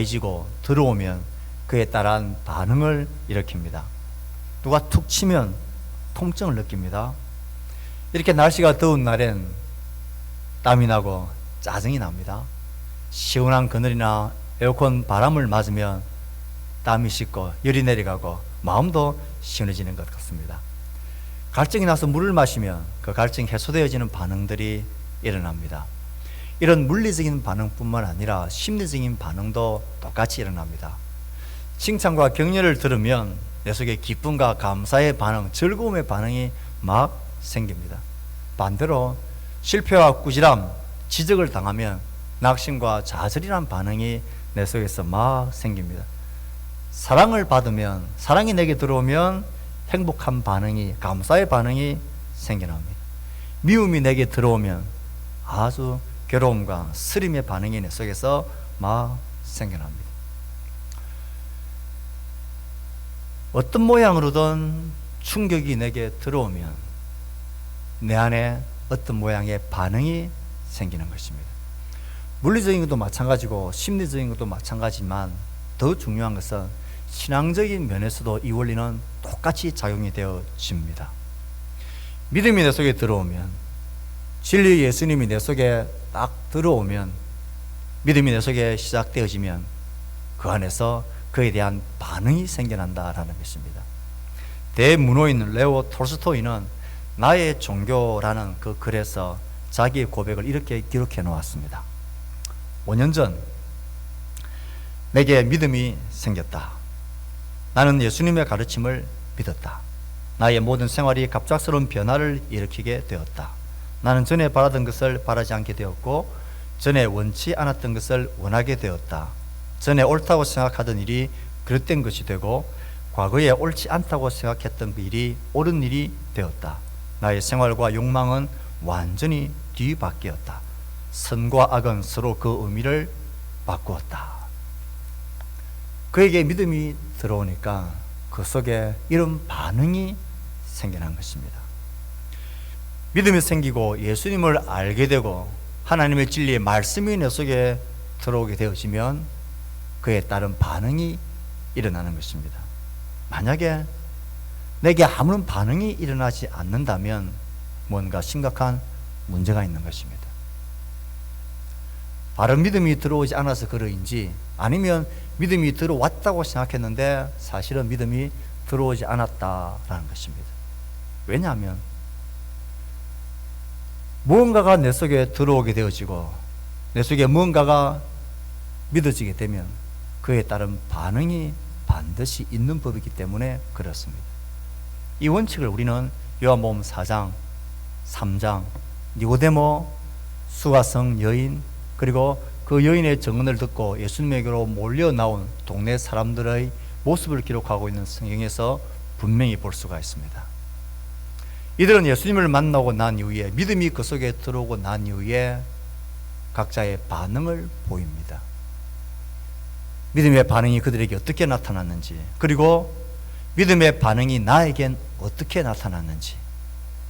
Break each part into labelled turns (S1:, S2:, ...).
S1: 해지고 들어오면 그에 따른 반응을 일으킵니다. 누가 툭 치면 통증을 느낍니다. 이렇게 날씨가 더운 날엔 땀이 나고 짜증이 납니다. 시원한 그늘이나 에어컨 바람을 맞으면 땀이 식고 열이 내려가고 마음도 시원해지는 것 같습니다. 갈증이 나서 물을 마시면 그 갈증이 해소되어지는 반응들이 일어납니다. 이런 물리적인 반응뿐만 아니라 심리적인 반응도 똑같이 일어납니다. 칭찬과 격려를 들으면 내 속에 기쁨과 감사의 반응, 즐거움의 반응이 막 생깁니다. 반대로 실패와 꾸지람, 지적을 당하면 낙심과 좌절이란 반응이 내 속에서 막 생깁니다. 사랑을 받으면, 사랑이 내게 들어오면 행복한 반응이, 감사의 반응이 생겨납니다. 미움이 내게 들어오면 아주 괴로움과 쓰림의 반응이 내 속에서 막 생겨납니다. 어떤 모양으로든 충격이 내게 들어오면 내 안에 어떤 모양의 반응이 생기는 것입니다. 물리적인 것도 마찬가지고 심리적인 것도 마찬가지지만 더 중요한 것은 신앙적인 면에서도 이 원리는 똑같이 작용이 되어집니다. 믿음이 내 속에 들어오면, 진리 예수님이 내 속에 딱 들어오면, 믿음이 내 속에 시작되어지면 그 안에서 그에 대한 반응이 생겨난다라는 것입니다. 대문호인 레오 톨스토이는 나의 종교라는 그 글에서 자기의 고백을 이렇게 기록해 놓았습니다. 5년 전 내게 믿음이 생겼다. 나는 예수님의 가르침을 믿었다. 나의 모든 생활이 갑작스러운 변화를 일으키게 되었다. 나는 전에 바라던 것을 바라지 않게 되었고 전에 원치 않았던 것을 원하게 되었다. 전에 옳다고 생각하던 일이 그릇된 것이 되고 과거에 옳지 않다고 생각했던 그 일이 옳은 일이 되었다. 나의 생활과 욕망은 완전히 뒤바뀌었다. 선과 악은 서로 그 의미를 바꾸었다. 그에게 믿음이 들어오니까 그 속에 이런 반응이 생겨난 것입니다. 믿음이 생기고 예수님을 알게 되고 하나님의 진리의 말씀이 내 속에 들어오게 되어지면 그에 따른 반응이 일어나는 것입니다. 만약에 내게 아무런 반응이 일어나지 않는다면 뭔가 심각한 문제가 있는 것입니다. 바른 믿음이 들어오지 않아서 그러인지 아니면 믿음이 들어왔다고 생각했는데 사실은 믿음이 들어오지 않았다라는 것입니다. 왜냐하면 무언가가 내 속에 들어오게 되어지고 내 속에 무언가가 믿어지게 되면 그에 따른 반응이 반드시 있는 법이기 때문에 그렇습니다. 이 원칙을 우리는 요한복음 4장, 3장, 니고데모, 수가성 여인, 그리고 그 여인의 증언을 듣고 예수님에게로 몰려 나온 동네 사람들의 모습을 기록하고 있는 성경에서 분명히 볼 수가 있습니다. 이들은 예수님을 만나고 난 이후에 믿음이 그 속에 들어오고 난 이후에 각자의 반응을 보입니다. 믿음의 반응이 그들에게 어떻게 나타났는지, 그리고 믿음의 반응이 나에겐 어떻게 나타났는지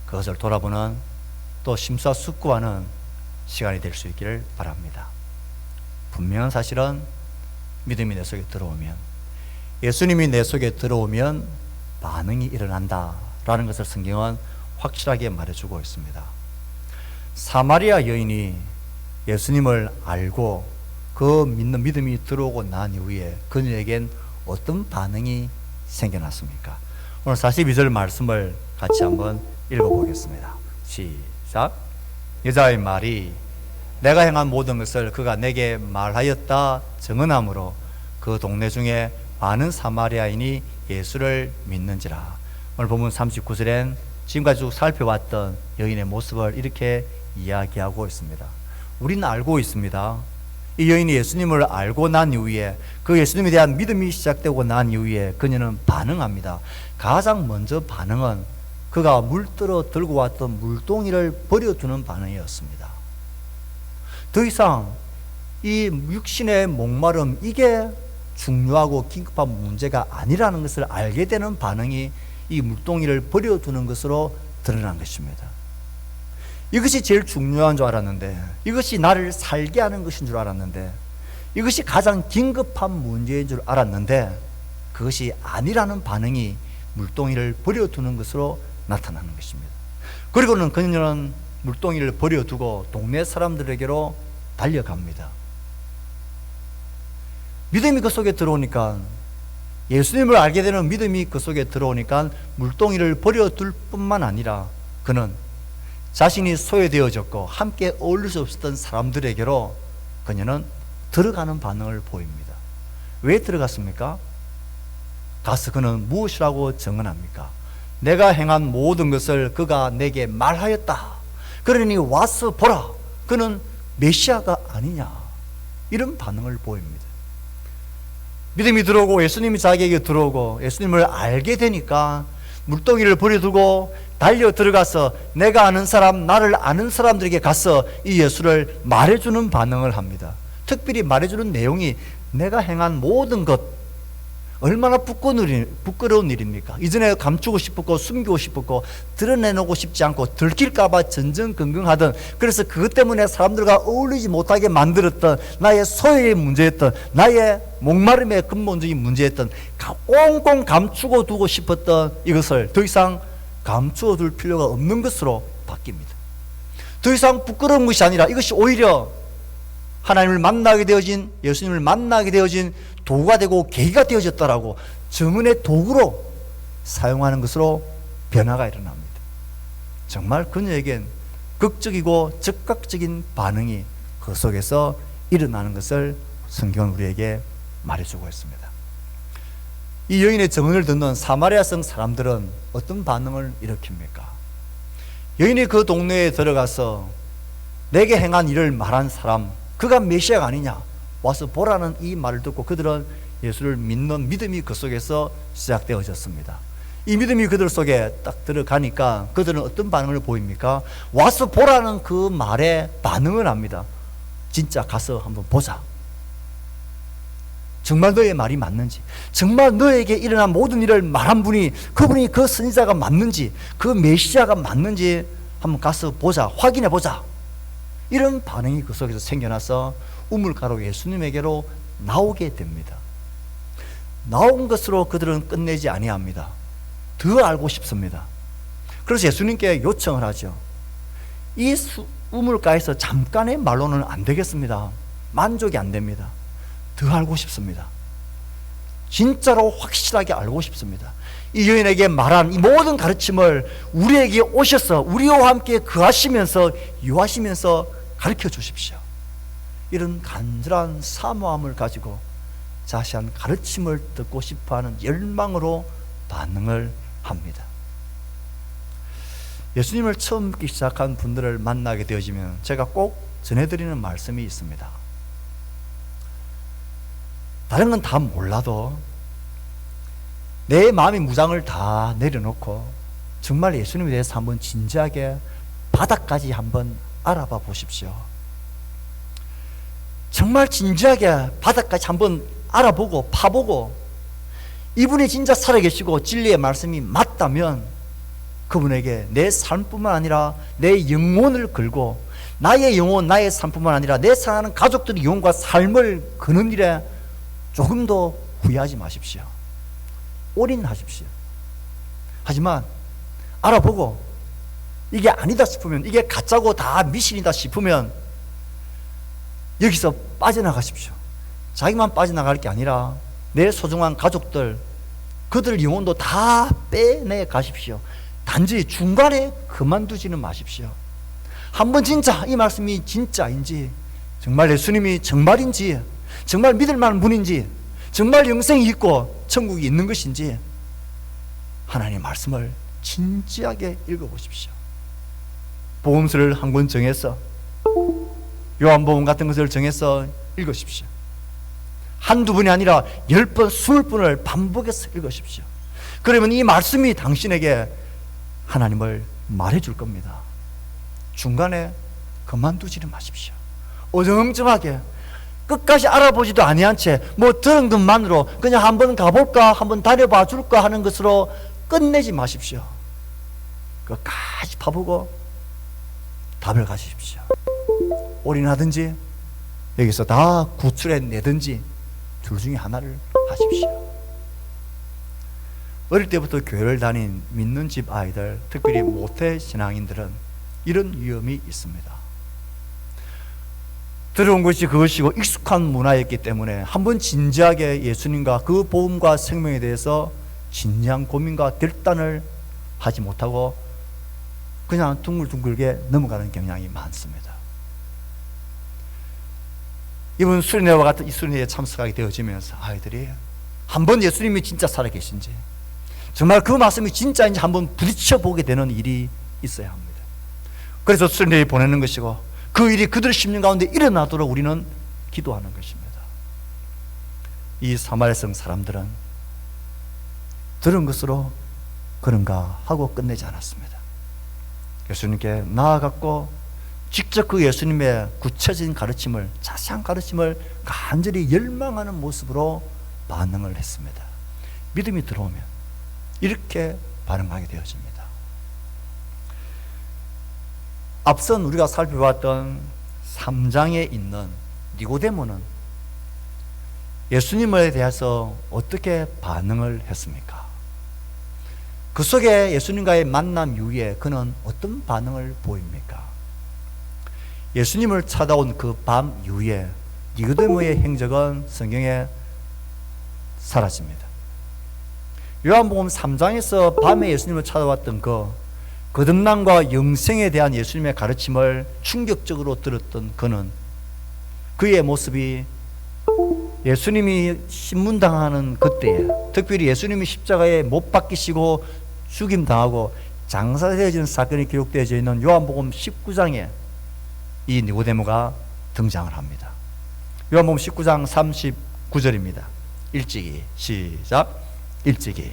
S1: 그것을 돌아보는 또 심사숙고하는 시간이 될 수 있기를 바랍니다. 분명한 사실은 믿음이 내 속에 들어오면, 예수님이 내 속에 들어오면 반응이 일어난다라는 것을 성경은 확실하게 말해주고 있습니다. 사마리아 여인이 예수님을 알고 그 믿는 믿음이 들어오고 난 이후에 그녀에겐 어떤 반응이 생겨났습니까? 오늘 42절 말씀을 같이 한번 읽어보겠습니다. 시작. 여자의 말이 내가 행한 모든 것을 그가 내게 말하였다 증언함으로 그 동네 중에 많은 사마리아인이 예수를 믿는지라. 오늘 본문 39절엔 지금까지 쭉 살펴왔던 여인의 모습을 이렇게 이야기하고 있습니다. 우리는 알고 있습니다. 이 여인이 예수님을 알고 난 이후에 그 예수님에 대한 믿음이 시작되고 난 이후에 그녀는 반응합니다. 가장 먼저 반응은 그가 물들어 들고 왔던 물동이를 버려두는 반응이었습니다. 더 이상 이 육신의 목마름, 이게 중요하고 긴급한 문제가 아니라는 것을 알게 되는 반응이 이 물동이를 버려두는 것으로 드러난 것입니다. 이것이 제일 중요한 줄 알았는데, 이것이 나를 살게 하는 것인 줄 알았는데, 이것이 가장 긴급한 문제인 줄 알았는데 그것이 아니라는 반응이 물동이를 버려두는 것으로 나타나는 것입니다. 그리고는 그녀는 물동이를 버려두고 동네 사람들에게로 달려갑니다. 믿음이 그 속에 들어오니까, 예수님을 알게 되는 믿음이 그 속에 들어오니까 물동이를 버려둘 뿐만 아니라 그는 자신이 소외되어졌고 함께 어울릴 수 없었던 사람들에게로 그녀는 들어가는 반응을 보입니다. 왜 들어갔습니까? 가서 그는 무엇이라고 증언합니까? 내가 행한 모든 것을 그가 내게 말하였다. 그러니 와서 보라. 그는 메시아가 아니냐. 이런 반응을 보입니다. 믿음이 들어오고 예수님이 자기에게 들어오고 예수님을 알게 되니까 물동이를 버려두고 달려 들어가서 내가 아는 사람, 나를 아는 사람들에게 가서 이 예수를 말해주는 반응을 합니다. 특별히 말해주는 내용이 내가 행한 모든 것, 얼마나 부끄러운 일입니까? 이전에 감추고 싶었고 숨기고 싶었고 드러내놓고 싶지 않고 들킬까봐 전전긍긍하던, 그래서 그것 때문에 사람들과 어울리지 못하게 만들었던 나의 소외의 문제였던, 나의 목마름의 근본적인 문제였던, 꽁꽁 감추고 두고 싶었던 이것을 더 이상 감추어 둘 필요가 없는 것으로 바뀝니다. 더 이상 부끄러운 것이 아니라 이것이 오히려 하나님을 만나게 되어진, 예수님을 만나게 되어진 도구가 되고 계기가 되어졌다라고 증언의 도구로 사용하는 것으로 변화가 일어납니다. 정말 그녀에겐 극적이고 즉각적인 반응이 그 속에서 일어나는 것을 성경은 우리에게 말해주고 있습니다. 이 여인의 증언을 듣는 사마리아성 사람들은 어떤 반응을 일으킵니까? 여인이 그 동네에 들어가서 내게 행한 일을 말한 사람, 그가 메시아가 아니냐, 와서 보라는 이 말을 듣고 그들은 예수를 믿는 믿음이 그 속에서 시작되어졌습니다. 이 믿음이 그들 속에 딱 들어가니까 그들은 어떤 반응을 보입니까? 와서 보라는 그 말에 반응을 합니다. 진짜 가서 한번 보자. 정말 너의 말이 맞는지, 정말 너에게 일어난 모든 일을 말한 분이, 그분이 그 선지자가 맞는지, 그 메시아가 맞는지 한번 가서 보자, 확인해 보자. 이런 반응이 그 속에서 생겨나서 우물가로 예수님에게로 나오게 됩니다. 나온 것으로 그들은 끝내지 아니합니다. 더 알고 싶습니다. 그래서 예수님께 요청을 하죠. 이 우물가에서 잠깐의 말로는 안 되겠습니다. 만족이 안 됩니다. 더 알고 싶습니다. 진짜로 확실하게 알고 싶습니다. 이 여인에게 말한 이 모든 가르침을 우리에게 오셔서 우리와 함께 거하시면서 유하시면서 가르쳐 주십시오. 이런 간절한 사모함을 가지고 자세한 가르침을 듣고 싶어하는 열망으로 반응을 합니다. 예수님을 처음 믿기 시작한 분들을 만나게 되어지면 제가 꼭 전해드리는 말씀이 있습니다. 다른 건 다 몰라도 내 마음의 무장을 다 내려놓고 정말 예수님에 대해서 한번 진지하게 바닥까지 한번 알아봐 보십시오. 정말 진지하게 바닥까지 한번 알아보고 파보고 이분이 진짜 살아계시고 진리의 말씀이 맞다면 그분에게 내 삶뿐만 아니라 내 영혼을 걸고 나의 영혼, 나의 삶뿐만 아니라 내 사랑하는 가족들의 영혼과 삶을 거는 일에 조금 더 후회하지 마십시오. 올인하십시오. 하지만 알아보고 이게 아니다 싶으면, 이게 가짜고 다 미신이다 싶으면 여기서 빠져나가십시오. 자기만 빠져나갈 게 아니라 내 소중한 가족들, 그들 영혼도 다 빼내 가십시오. 단지 중간에 그만두지는 마십시오. 한번 진짜 이 말씀이 진짜인지, 정말 예수님이 정말인지, 정말 믿을 만한 분인지, 정말 영생이 있고 천국이 있는 것인지 하나님의 말씀을 진지하게 읽어보십시오. 복음서를 한 권 정해서, 요한복음 같은 것을 정해서 읽으십시오. 한두 분이 아니라 10번, 20번을 반복해서 읽으십시오. 그러면 이 말씀이 당신에게 하나님을 말해줄 겁니다. 중간에 그만두지는 마십시오. 어정쩡하게 끝까지 알아보지도 아니한 채 들은 것만으로 그냥 한번 가볼까, 한번 다녀봐 줄까 하는 것으로 끝내지 마십시오. 끝까지 파보고 답을 가지십시오. 올인하든지 여기서 다 구출해 내든지 둘 중에 하나를 하십시오. 어릴 때부터 교회를 다닌 믿는 집 아이들, 특별히 모태 신앙인들은 이런 위험이 있습니다. 들어온 것이 그것이고 익숙한 문화였기 때문에 한번 진지하게 예수님과 그 복음과 생명에 대해서 진지한 고민과 결단을 하지 못하고 그냥 둥글둥글게 넘어가는 경향이 많습니다. 이번 수련회와 같은 이 수련회에 참석하게 되어지면서 아이들이 한번 예수님이 진짜 살아계신지, 정말 그 말씀이 진짜인지 한번 부딪혀 보게 되는 일이 있어야 합니다. 그래서 수련회에 보내는 것이고 그 일이 그들 심령 가운데 일어나도록 우리는 기도하는 것입니다. 이 사마리아성 사람들은 들은 것으로 그런가 하고 끝내지 않았습니다. 예수님께 나아갔고 직접 그 예수님의 구체적인 가르침을, 자세한 가르침을 간절히 열망하는 모습으로 반응을 했습니다. 믿음이 들어오면 이렇게 반응하게 되어집니다. 앞선 우리가 살펴봤던 3장에 있는 니고데모는 예수님에 대해서 어떻게 반응을 했습니까? 그 속에 예수님과의 만남 이후에 그는 어떤 반응을 보입니까? 예수님을 찾아온 그 밤 이후에 니고데모의 행적은 성경에 사라집니다. 요한복음 3장에서 밤에 예수님을 찾아왔던 거듭남과 영생에 대한 예수님의 가르침을 충격적으로 들었던 그는, 그의 모습이 예수님이 신문당하는 그때에, 특별히 예수님이 십자가에 못 박히시고 죽임당하고 장사되어지는 사건이 기록되어져 있는 요한복음 19장에 이 니고데모가 등장을 합니다. 요한복음 19장 39절입니다. 일찍이, 시작. 일찍이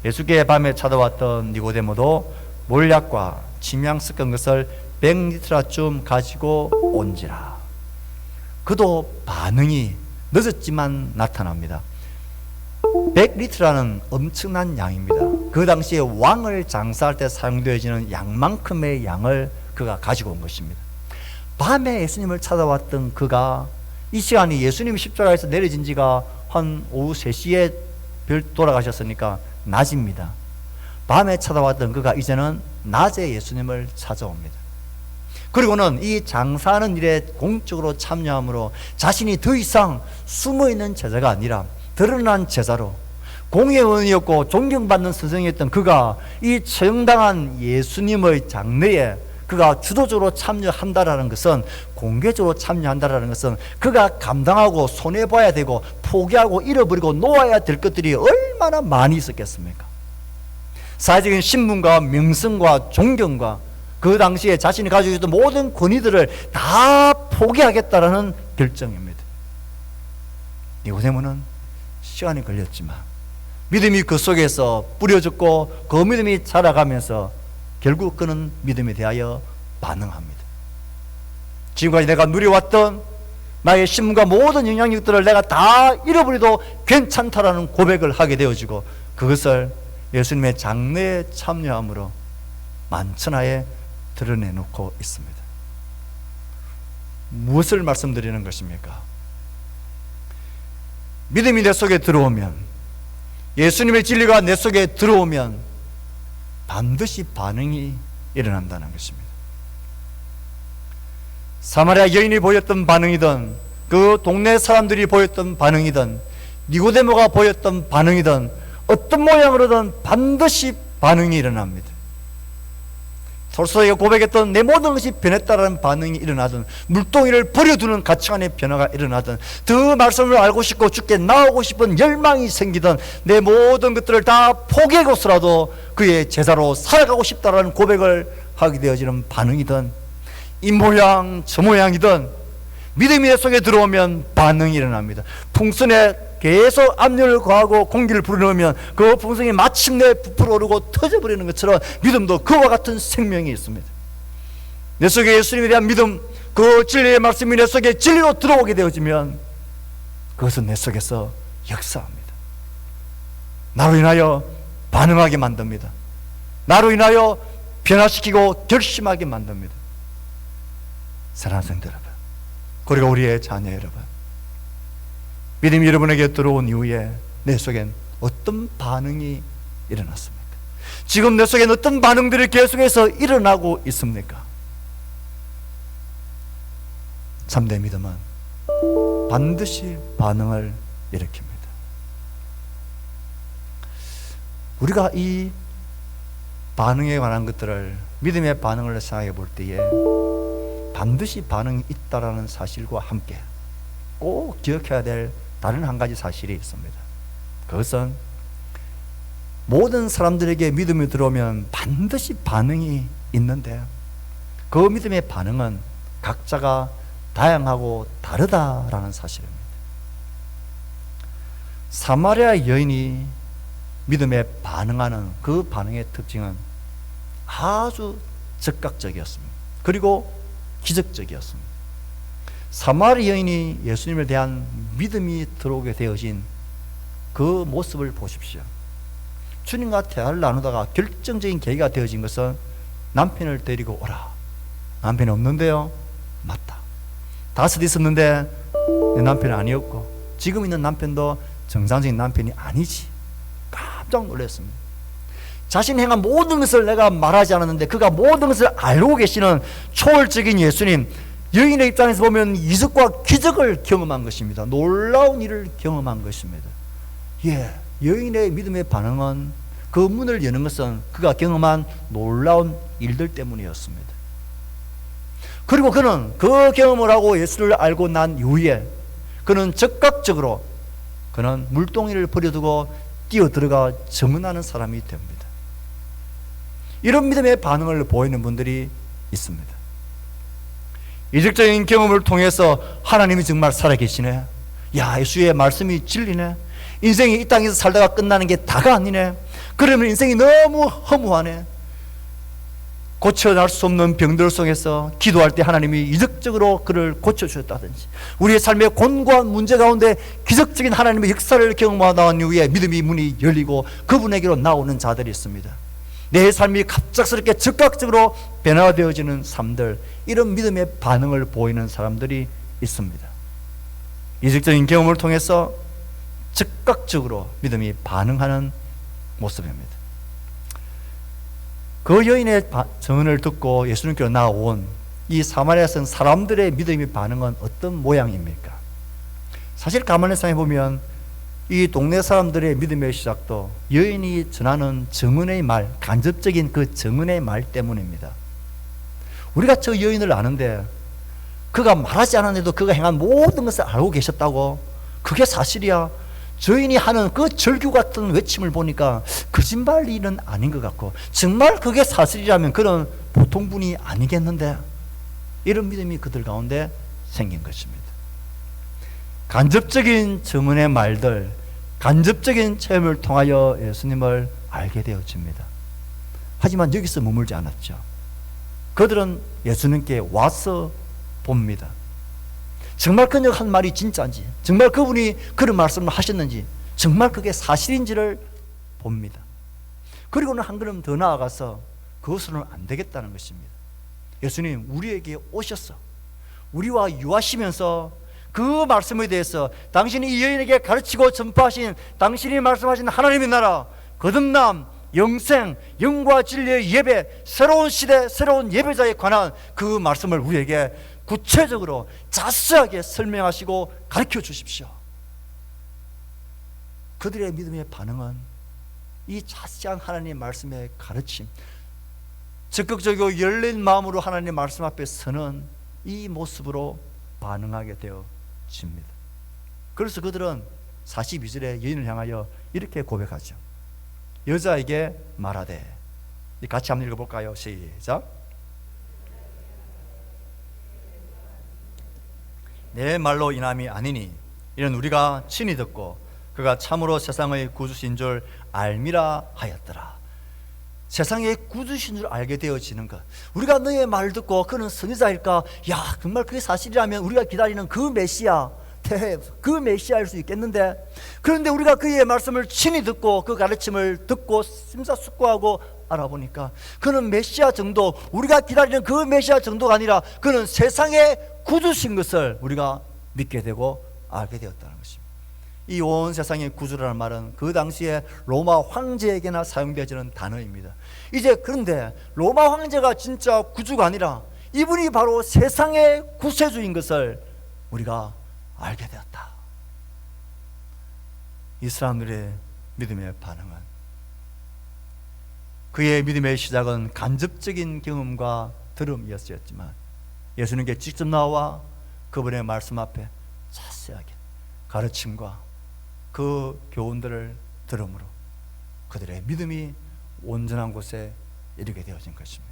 S1: 예수께 밤에 찾아왔던 니고데모도 몰약과 침향 섞은 것을 100리터쯤 가지고 온지라. 그도 반응이 늦었지만 나타납니다. 100리터라는 엄청난 양입니다. 그 당시에 왕을 장사할 때 사용되어지는 양만큼의 양을 그가 가지고 온 것입니다. 밤에 예수님을 찾아왔던 그가 이 시간이 예수님이 십자가에서 내려진 지가 한 오후 3시에 돌아가셨으니까 낮입니다. 밤에 찾아왔던 그가 이제는 낮에 예수님을 찾아옵니다. 그리고는 이 장사하는 일에 공적으로 참여함으로 자신이 더 이상 숨어있는 제자가 아니라 드러난 제자로, 공회원이었고 존경받는 선생이었던 그가 이 처형당한 예수님의 장례에 그가 주도적으로 참여한다라는 것은, 공개적으로 참여한다라는 것은 그가 감당하고 손해봐야 되고 포기하고 잃어버리고 놓아야 될 것들이 얼마나 많이 있었겠습니까? 사회적인 신분과 명성과 존경과 그 당시에 자신이 가지고 있던 모든 권위들을 다 포기하겠다라는 결정입니다. 니고데모는 시간이 걸렸지만 믿음이 그 속에서 뿌려졌고 그 믿음이 자라가면서 결국 그는 믿음에 대하여 반응합니다. 지금까지 내가 누려왔던 나의 신분과 모든 영향력들을 내가 다 잃어버려도 괜찮다라는 고백을 하게 되어지고 그것을 예수님의 장례에 참여함으로 만천하에 드러내놓고 있습니다. 무엇을 말씀드리는 것입니까? 믿음이 내 속에 들어오면, 예수님의 진리가 내 속에 들어오면 반드시 반응이 일어난다는 것입니다. 사마리아 여인이 보였던 반응이든, 그 동네 사람들이 보였던 반응이든, 니고데모가 보였던 반응이든, 어떤 모양으로든 반드시 반응이 일어납니다. 솔소에게 고백했던 내 모든 것이 변했다라는 반응이 일어나든, 물동이를 버려두는 가치관의 변화가 일어나든, 그 말씀을 알고 싶고 주께 나오고 싶은 열망이 생기든, 내 모든 것들을 다 포기하고서라도 그의 제자로 살아가고 싶다라는 고백을 하게 되어지는 반응이든, 이 모양 저 모양이든 믿음이 내 속에 들어오면 반응이 일어납니다. 풍선에 계속 압력을 가하고 공기를 불어넣으면 그 풍선이 마침내 부풀어 오르고 터져버리는 것처럼 믿음도 그와 같은 생명이 있습니다. 내 속에 예수님에 대한 믿음, 그 진리의 말씀이 내 속에 진리로 들어오게 되어지면 그것은 내 속에서 역사합니다. 나로 인하여 반응하게 만듭니다. 나로 인하여 변화시키고 결심하게 만듭니다. 사랑하는 성도 여러분, 그리고 우리의 자녀 여러분, 믿음이 여러분에게 들어온 이후에 내 속엔 어떤 반응이 일어났습니까? 지금 내 속엔 어떤 반응들이 계속해서 일어나고 있습니까? 참된 믿음은 반드시 반응을 일으킵니다. 우리가 이 반응에 관한 것들을, 믿음의 반응을 생각해 볼 때에 반드시 반응이 있다라는 사실과 함께 꼭 기억해야 될 다른 한 가지 사실이 있습니다. 그것은 모든 사람들에게 믿음이 들어오면 반드시 반응이 있는데 그 믿음의 반응은 각자가 다양하고 다르다라는 사실입니다. 사마리아 여인이 믿음에 반응하는 그 반응의 특징은 아주 즉각적이었습니다. 그리고 기적적이었습니다. 사마리아 여인이 예수님에 대한 믿음이 들어오게 되어진 그 모습을 보십시오. 주님과 대화를 나누다가 결정적인 계기가 되어진 것은 남편을 데리고 오라. 남편이 없는데요? 맞다. 5 있었는데 내 남편은 아니었고 지금 있는 남편도 정상적인 남편이 아니지. 깜짝 놀랐습니다. 자신이 행한 모든 것을 내가 말하지 않았는데 그가 모든 것을 알고 계시는 초월적인 예수님, 여인의 입장에서 보면 이적과 기적을 경험한 것입니다. 놀라운 일을 경험한 것입니다. 여인의 믿음의 반응은, 그 문을 여는 것은 그가 경험한 놀라운 일들 때문이었습니다. 그리고 그는 그 경험을 하고 예수를 알고 난 이후에 그는 즉각적으로 그는 물동이를 버려두고 뛰어들어가 증언하는 사람이 됩니다. 이런 믿음의 반응을 보이는 분들이 있습니다. 이적적인 경험을 통해서 하나님이 정말 살아계시네, 예수의 말씀이 진리네, 인생이 이 땅에서 살다가 끝나는 게 다가 아니네, 그러면 인생이 너무 허무하네, 고쳐날 수 없는 병들 속에서 기도할 때 하나님이 이적적으로 그를 고쳐주셨다든지, 우리의 삶의 곤고한 문제 가운데 기적적인 하나님의 역사를 경험하다 난 이후에 믿음의 문이 열리고 그분에게로 나오는 자들이 있습니다. 내 삶이 갑작스럽게 즉각적으로 변화되어지는 삶들, 이런 믿음의 반응을 보이는 사람들이 있습니다. 이적적인 경험을 통해서 즉각적으로 믿음이 반응하는 모습입니다. 그 여인의 증언을 듣고 예수님께로 나온 이 사마리아 성 사람들의 믿음의 반응은 어떤 모양입니까? 사실 가만히 생각해 보면 이 동네 사람들의 믿음의 시작도 여인이 전하는 증언의 말, 간접적인 그 증언의 말 때문입니다. 우리가 저 여인을 아는데 그가 말하지 않았는데도 그가 행한 모든 것을 알고 계셨다고? 그게 사실이야? 저인이 하는 그 절규 같은 외침을 보니까 거짓말 일은 아닌 것 같고, 정말 그게 사실이라면 그런 보통 분이 아니겠는데, 이런 믿음이 그들 가운데 생긴 것입니다. 간접적인 증언의 말들, 간접적인 체험을 통하여 예수님을 알게 되어집니다. 하지만 여기서 머물지 않았죠. 그들은 예수님께 와서 봅니다. 정말 그녀가 한 말이 진짜인지, 정말 그분이 그런 말씀을 하셨는지, 정말 그게 사실인지를 봅니다. 그리고는 한 걸음 더 나아가서 그것으로는 안 되겠다는 것입니다. 예수님, 우리에게 오셔서 우리와 유하시면서 그 말씀에 대해서 당신이 이 여인에게 가르치고 전파하신, 당신이 말씀하신 하나님의 나라, 거듭남, 영생, 영과 진리의 예배, 새로운 시대, 새로운 예배자에 관한 그 말씀을 우리에게 구체적으로 자세하게 설명하시고 가르쳐 주십시오. 그들의 믿음의 반응은 이 자세한 하나님의 말씀의 가르침, 적극적이고 열린 마음으로 하나님의 말씀 앞에 서는 이 모습으로 반응하게 되어집니다. 그래서 그들은 42절에 여인을 향하여 이렇게 고백하죠. 여자에게 말하되, 같이 한번 읽어볼까요? 시작. 내 말로 인함이 아니니 이는 우리가 친히 듣고 그가 참으로 세상의 구주신 줄 알미라 하였더라. 세상의 구주신 줄 알게 되어지는 것, 우리가 너의 말을 듣고 그는 선지자일까? 정말 그게 사실이라면 우리가 기다리는 그 메시아, 그 메시아일 수 있겠는데, 그런데 우리가 그의 말씀을 친히 듣고 그 가르침을 듣고 심사숙고하고 알아보니까 그는 메시아 정도, 우리가 기다리는 그 메시아 정도가 아니라 그는 세상의 구주신 것을 우리가 믿게 되고 알게 되었다는 것입니다. 이 온 세상의 구주라는 말은 그 당시에 로마 황제에게나 사용되어지는 단어입니다. 이제 그런데 로마 황제가 진짜 구주가 아니라 이분이 바로 세상의 구세주인 것을 우리가 알게 되었다. 이 사람들의 믿음의 반응은, 그의 믿음의 시작은 간접적인 경험과 들음이었지만 예수님께 직접 나와 그분의 말씀 앞에 자세하게 가르침과 그 교훈들을 들음으로 그들의 믿음이 온전한 곳에 이르게 되어진 것입니다.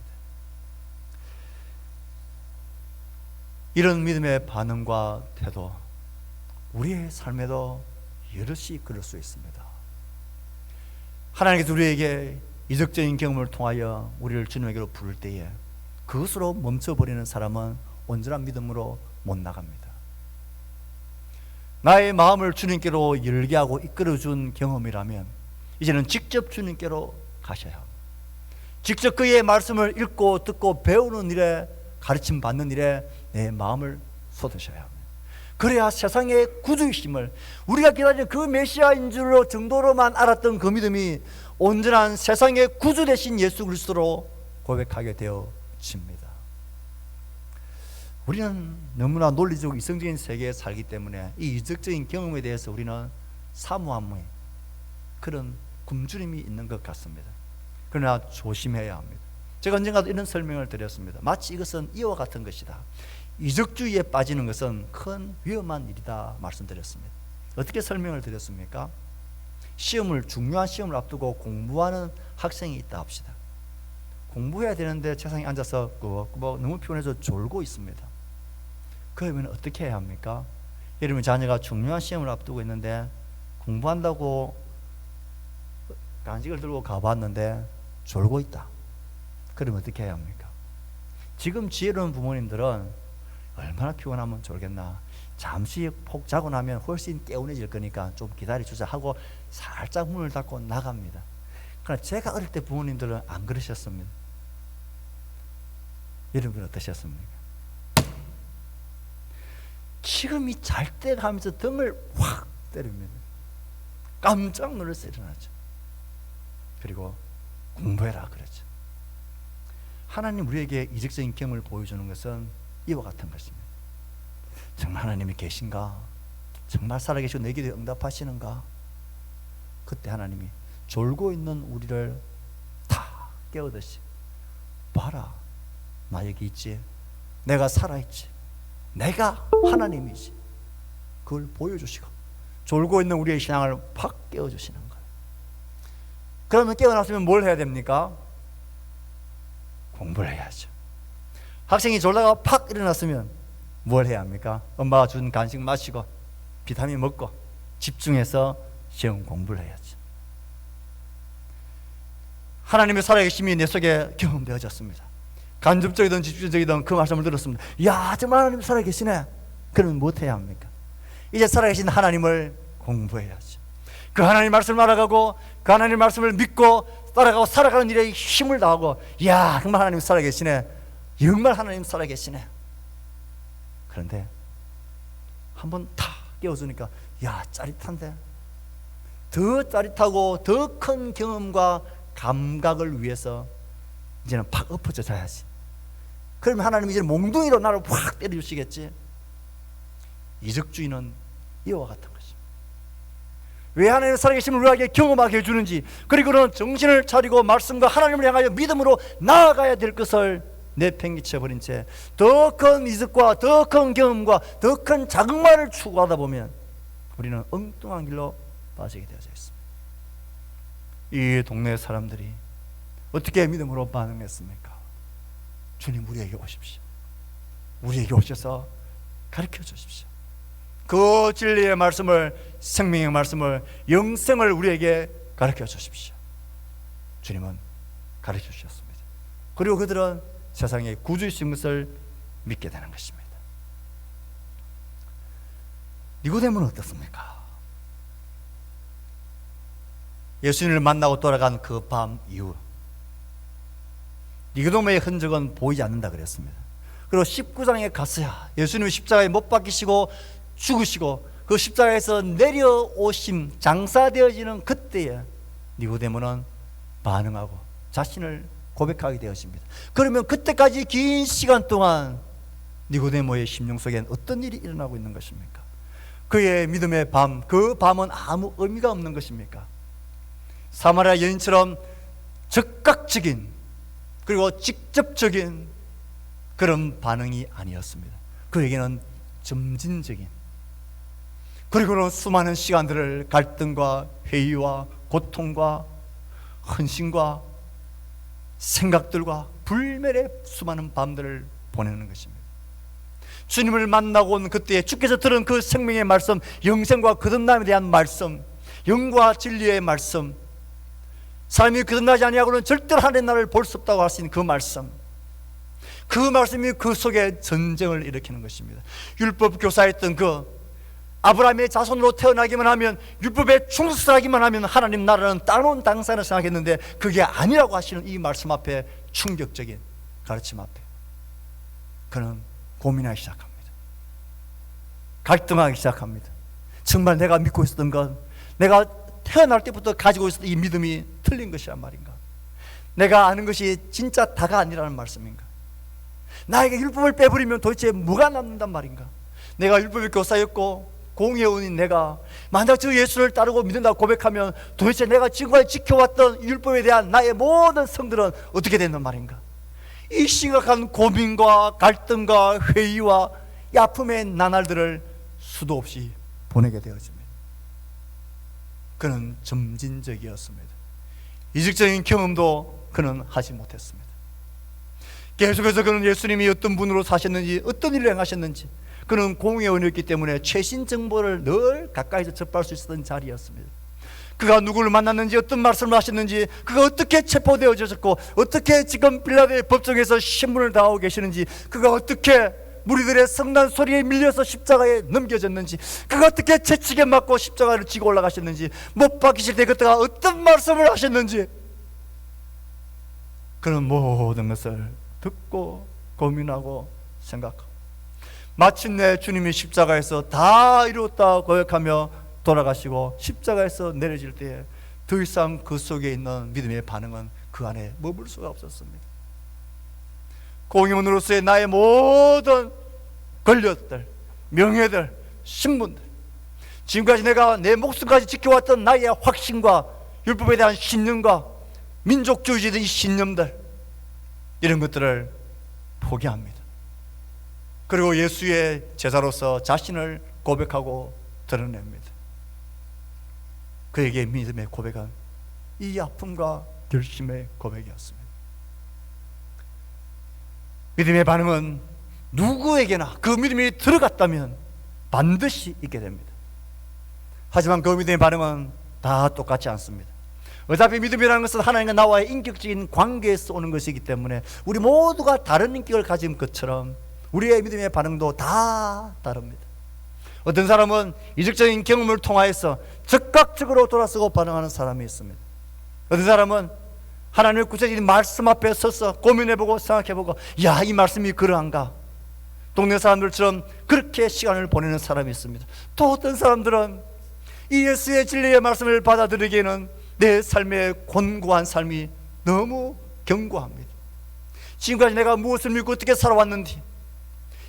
S1: 이런 믿음의 반응과 태도, 우리의 삶에도 여럿이 그럴 수 있습니다. 하나님께서 우리에게 이적적인 경험을 통하여 우리를 주님에게로 부를 때에 그것으로 멈춰버리는 사람은 온전한 믿음으로 못 나갑니다. 나의 마음을 주님께로 열게 하고 이끌어준 경험이라면 이제는 직접 주님께로 가셔야 합니다. 직접 그의 말씀을 읽고 듣고 배우는 일에, 가르침 받는 일에 내 마음을 쏟으셔야 합니다. 그래야 세상의 구주이심을, 우리가 기다리는 그 메시아인 줄로 정도로만 알았던 그 믿음이 온전한 세상의 구주 되신 예수 그리스도로 고백하게 되어집니다. 우리는 너무나 논리적 이성적인 세계에 살기 때문에 이 이적적인 경험에 대해서 우리는 사무함의 그런 굶주림이 있는 것 같습니다. 그러나 조심해야 합니다. 제가 언젠가도 이런 설명을 드렸습니다. 마치 이것은 이와 같은 것이다. 이적주의에 빠지는 것은 큰 위험한 일이다 말씀드렸습니다. 어떻게 설명을 드렸습니까? 중요한 시험을 앞두고 공부하는 학생이 있다 합시다. 공부해야 되는데 책상에 앉아서 너무 피곤해서 졸고 있습니다. 그러면 어떻게 해야 합니까? 예를 들면 자녀가 중요한 시험을 앞두고 있는데 공부한다고 간식을 들고 가봤는데 졸고 있다. 그러면 어떻게 해야 합니까? 지금 지혜로운 부모님들은 얼마나 피곤하면 졸겠나, 잠시 폭 자고 나면 훨씬 개운해질 거니까 좀 기다려주자 하고 살짝 문을 닫고 나갑니다. 그러나 제가 어릴 때 부모님들은 안 그러셨습니다. 여러분 어떠셨습니까? 지금이 잘 때 가면서 등을 확 때립니다. 깜짝 놀라서 일어나죠. 그리고 공부해라 그러죠. 하나님 우리에게 이적적인 경험을 보여주는 것은 이와 같은 것입니다. 정말 하나님이 계신가? 정말 살아계시고 내 기도에 응답하시는가? 그때 하나님이 졸고 있는 우리를 다 깨우듯이, 봐라, 나 여기 있지, 내가 살아있지, 내가 하나님이지, 그걸 보여주시고 졸고 있는 우리의 신앙을 팍 깨워주시는 거예요. 그러면 깨어났으면 뭘 해야 됩니까? 공부를 해야죠. 학생이 졸다가 팍 일어났으면 뭘 해야 합니까? 엄마가 준 간식 마시고 비타민 먹고 집중해서 시험 공부를 해야죠. 하나님의 살아계심이 내 속에 경험되어졌습니다. 간접적이든 집중적이든 그 말씀을 들었습니다. 야, 정말 하나님 살아계시네. 그러면 못 해야 합니까? 이제 살아계신 하나님을 공부해야죠. 그 하나님 말씀을 알아가고 그 하나님 말씀을 믿고 따라가고 살아가는 일에 힘을 다하고, 야, 정말 하나님 살아계시네, 정말 하나님 살아계시네. 그런데 한번 탁 깨워주니까, 야, 짜릿한데, 더 짜릿하고 더 큰 경험과 감각을 위해서 이제는 팍 엎어져 자야지. 그러면 하나님이 이제 몽둥이로 나를 확 때려주시겠지. 이적주의는 이와 같은 것입니다. 왜 하나님의 살아계심을 우리에게 경험하게 해주는지, 그리고는 정신을 차리고 말씀과 하나님을 향하여 믿음으로 나아가야 될 것을 내팽개쳐버린 채 더 큰 이적과 더 큰 경험과 더 큰 자극만을 추구하다 보면 우리는 엉뚱한 길로 빠지게 되어져 있습니다. 이 동네 사람들이 어떻게 믿음으로 반응했습니까? 주님, 우리에게 오십시오. 우리에게 오셔서 가르쳐 주십시오. 그 진리의 말씀을, 생명의 말씀을, 영생을 우리에게 가르쳐 주십시오. 주님은 가르쳐 주셨습니다. 그리고 그들은 세상의 구주이신 것을 믿게 되는 것입니다. 니고데모는 어떻습니까? 예수님을 만나고 돌아간 그 밤 이후 니고데모의 흔적은 보이지 않는다 그랬습니다. 그리고 19장에 가서야 예수님이 십자가에 못 박히시고 죽으시고 그 십자가에서 내려오심 장사되어지는 그때에 니고데모는 반응하고 자신을 고백하게 되어집니다. 그러면 그때까지 긴 시간 동안 니고데모의 심령 속엔 어떤 일이 일어나고 있는 것입니까? 그의 믿음의 밤, 그 밤은 아무 의미가 없는 것입니까? 사마리아 여인처럼 즉각적인 그리고 직접적인 그런 반응이 아니었습니다. 그에게는 점진적인, 그리고는 수많은 시간들을 갈등과 회의와 고통과 헌신과 생각들과 불멸의 수많은 밤들을 보내는 것입니다. 주님을 만나고 온 그때에 주께서 들은 그 생명의 말씀, 영생과 거듭남에 대한 말씀, 영과 진리의 말씀, 사람이 거듭나지 아니하고는 절대로 하나님의 나라를 볼 수 없다고 하신 그 말씀, 그 말씀이 그 속에 전쟁을 일으키는 것입니다. 율법 교사했던 그 아브라함의 자손으로 태어나기만 하면, 율법에 충실하기만 하면 하나님 나라는 따놓은 당사를 생각했는데 그게 아니라고 하시는 이 말씀 앞에, 충격적인 가르침 앞에 그는 고민하기 시작합니다. 갈등하기 시작합니다. 정말 내가 믿고 있었던 건, 내가 태어날 때부터 가지고 있었던 이 믿음이 틀린 것이란 말인가? 내가 아는 것이 진짜 다가 아니라는 말씀인가? 나에게 율법을 빼버리면 도대체 뭐가 남는단 말인가? 내가 율법의 교사였고 공의원인 내가 만약 저 예수를 따르고 믿는다고 고백하면 도대체 내가 지금까지 지켜왔던 율법에 대한 나의 모든 성들은 어떻게 되는 말인가? 이 심각한 고민과 갈등과 회의와 이 아픔의 나날들을 수도 없이 보내게 되어집니다. 그는 점진적이었습니다. 이직적인 경험도 그는 하지 못했습니다. 계속해서 그는 예수님이 어떤 분으로 사셨는지, 어떤 일을 행하셨는지, 그는 공의원이었기 때문에 최신 정보를 늘 가까이서 접할 수 있었던 자리였습니다. 그가 누구를 만났는지, 어떤 말씀을 하셨는지, 그가 어떻게 체포되어졌고, 어떻게 지금 빌라도의 법정에서 신문을 당하고 계시는지, 그가 어떻게 무리들의 성난 소리에 밀려서 십자가에 넘겨졌는지, 그가 어떻게 채찍에 맞고 십자가를 지고 올라가셨는지, 못 박히실 때 그때가 어떤 말씀을 하셨는지, 그는 모든 것을 듣고 고민하고 생각하고 마침내 주님이 십자가에서 다 이루었다 고백하며 돌아가시고 십자가에서 내려질 때에 더 이상 그 속에 있는 믿음의 반응은 그 안에 머물 수가 없었습니다. 공의원으로서의 나의 모든 권력들, 명예들, 신분들, 지금까지 내가 내 목숨까지 지켜왔던 나의 확신과 율법에 대한 신념과 민족주의에 대한 신념들, 이런 것들을 포기합니다. 그리고 예수의 제자로서 자신을 고백하고 드러냅니다. 그에게 믿음의 고백은 이 아픔과 결심의 고백이었습니다. 믿음의 반응은 누구에게나 그 믿음이 들어갔다면 반드시 있게 됩니다. 하지만 그 믿음의 반응은 다 똑같지 않습니다. 어차피 믿음이라는 것은 하나님과 나와의 인격적인 관계에서 오는 것이기 때문에 우리 모두가 다른 인격을 가진 것처럼 우리의 믿음의 반응도 다 다릅니다. 어떤 사람은 이적적인 경험을 통하여서 즉각적으로 돌아서고 반응하는 사람이 있습니다. 어떤 사람은 하나님의 구체적인 말씀 앞에 서서 고민해보고 생각해보고, 야, 이 말씀이 그러한가? 동네 사람들처럼 그렇게 시간을 보내는 사람이 있습니다. 또 어떤 사람들은 이 예수의 진리의 말씀을 받아들이기에는 내 삶의 곤고한 삶이 너무 견고합니다. 지금까지 내가 무엇을 믿고 어떻게 살아왔는지,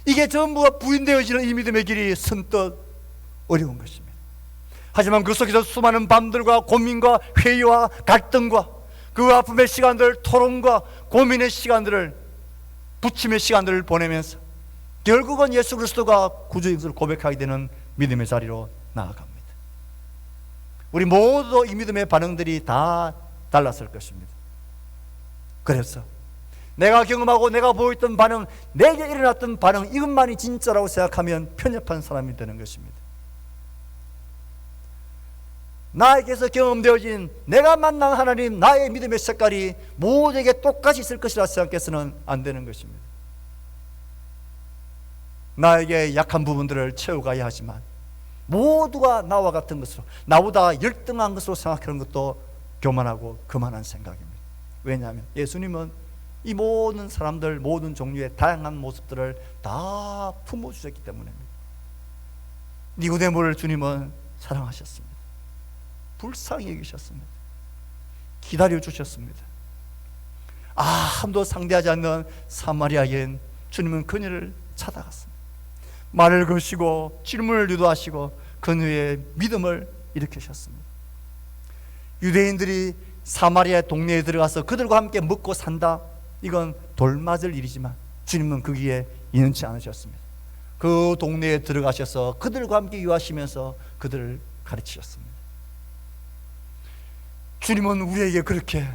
S1: 이게 전부가 부인되어지는 이 믿음의 길이 선뜻 어려운 것입니다. 하지만 그 속에서 수많은 밤들과 고민과 회의와 갈등과 그 아픔의 시간들, 토론과 고민의 시간들을, 부침의 시간들을 보내면서 결국은 예수 그리스도가 구주의 것을 고백하게 되는 믿음의 자리로 나아갑니다. 우리 모두 이 믿음의 반응들이 다 달랐을 것입니다. 그래서 내가 경험하고 내가 보였던 반응, 내게 일어났던 반응, 이것만이 진짜라고 생각하면 편협한 사람이 되는 것입니다. 나에게서 경험되어진 내가 만난 하나님, 나의 믿음의 색깔이 모두에게 똑같이 있을 것이라 생각해서는 안 되는 것입니다. 나에게 약한 부분들을 채워가야 하지만 모두가 나와 같은 것으로, 나보다 열등한 것으로 생각하는 것도 교만하고 거만한 생각입니다. 왜냐하면 예수님은 이 모든 사람들, 모든 종류의 다양한 모습들을 다 품어주셨기 때문입니다. 니고데모를 주님은 사랑하셨습니다. 불쌍히 여기셨습니다. 기다려주셨습니다. 아무도 상대하지 않는 사마리아인 주님은 그녀를 찾아갔습니다. 말을 거시고 질문을 유도하시고 그녀의 믿음을 일으키셨습니다. 유대인들이 사마리아 동네에 들어가서 그들과 함께 먹고 산다, 이건 돌맞을 일이지만 주님은 거기에 인연치 않으셨습니다. 그 동네에 들어가셔서 그들과 함께 유하시면서 그들을 가르치셨습니다. 주님은 우리에게 그렇게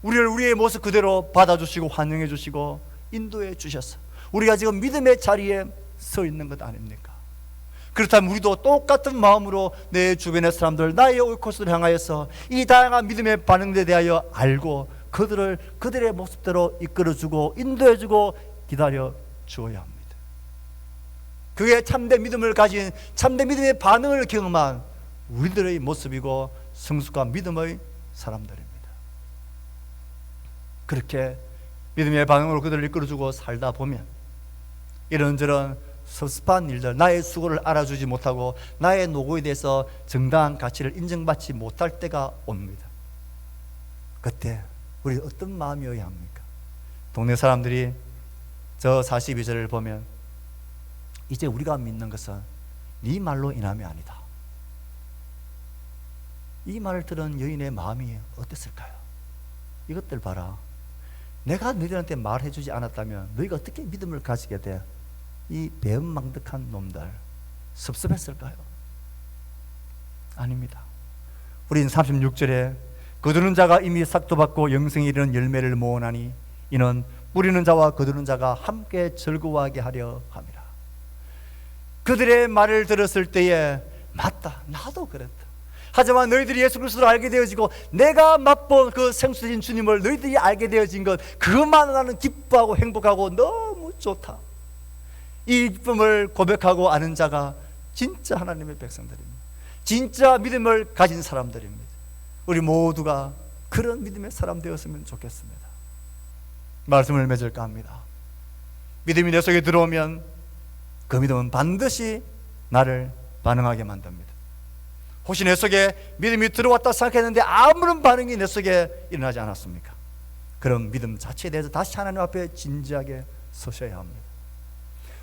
S1: 우리를 우리의 모습 그대로 받아주시고 환영해 주시고 인도해 주셔서 우리가 지금 믿음의 자리에 서 있는 것 아닙니까? 그렇다면 우리도 똑같은 마음으로 내 주변의 사람들, 나의 오이코스를 향하여서 이 다양한 믿음의 반응에 대하여 알고 그들의 모습대로 이끌어주고 인도해주고 기다려 주어야 합니다. 그게 참된 믿음을 가진, 참된 믿음의 반응을 경험한 우리들의 모습이고 성숙한 믿음의 사람들입니다. 그렇게 믿음의 반응으로 그들을 이끌어주고 살다 보면 이런저런 섭섭한 일들, 나의 수고를 알아주지 못하고 나의 노고에 대해서 정당한 가치를 인정받지 못할 때가 옵니다. 그때 우리 어떤 마음이어야 합니까? 동네 사람들이 저 42절을 보면 이제 우리가 믿는 것은 네 말로 인함이 아니다, 이 말을 들은 여인의 마음이 어땠을까요? 이것들 봐라, 내가 너희들한테 말해주지 않았다면 너희가 어떻게 믿음을 가지게 돼? 이 배은망덕한 놈들, 섭섭했을까요? 아닙니다. 우린 36절에 거두는 자가 이미 삭도받고 영생에 이르는 열매를 모으나니 이는 뿌리는 자와 거두는 자가 함께 즐거워하게 하려 함이라. 그들의 말을 들었을 때에 맞다, 나도 그랬다. 하지만 너희들이 예수 그리스도를 알게 되어지고 내가 맛본 그 생수되신 주님을 너희들이 알게 되어진 것, 그것만으로 나는 기뻐하고 행복하고 너무 좋다. 이 기쁨을 고백하고 아는 자가 진짜 하나님의 백성들입니다. 진짜 믿음을 가진 사람들입니다. 우리 모두가 그런 믿음의 사람 되었으면 좋겠습니다. 말씀을 맺을까 합니다. 믿음이 내 속에 들어오면 그 믿음은 반드시 나를 반응하게 만듭니다. 혹시 내 속에 믿음이 들어왔다 생각했는데 아무런 반응이 내 속에 일어나지 않았습니까? 그런 믿음 자체에 대해서 다시 하나님 앞에 진지하게 서셔야 합니다.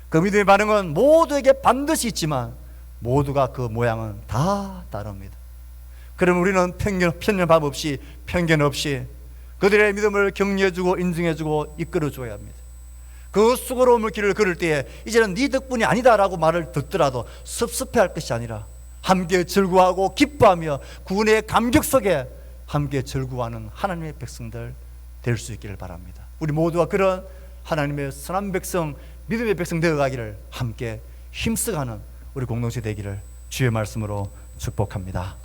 S1: 그 믿음의 반응은 모두에게 반드시 있지만 모두가 그 모양은 다 다릅니다. 그럼 우리는 편견함 없이, 편견 없이 그들의 믿음을 격려해주고 인정해주고 이끌어줘야 합니다. 그 수고로운 길을 걸을 때에 이제는 네 덕분이 아니다라고 말을 듣더라도 섭섭해할 것이 아니라 함께 즐거워하고 기뻐하며 구원의 감격 속에 함께 즐거워하는 하나님의 백성들 될 수 있기를 바랍니다. 우리 모두가 그런 하나님의 선한 백성, 믿음의 백성 되어가기를 함께 힘써가는 우리 공동체 되기를 주의 말씀으로 축복합니다.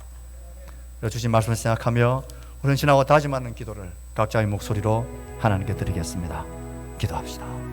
S1: 주신 말씀을 생각하며 헌신하고 다짐하는 기도를 각자의 목소리로 하나님께 드리겠습니다. 기도합시다.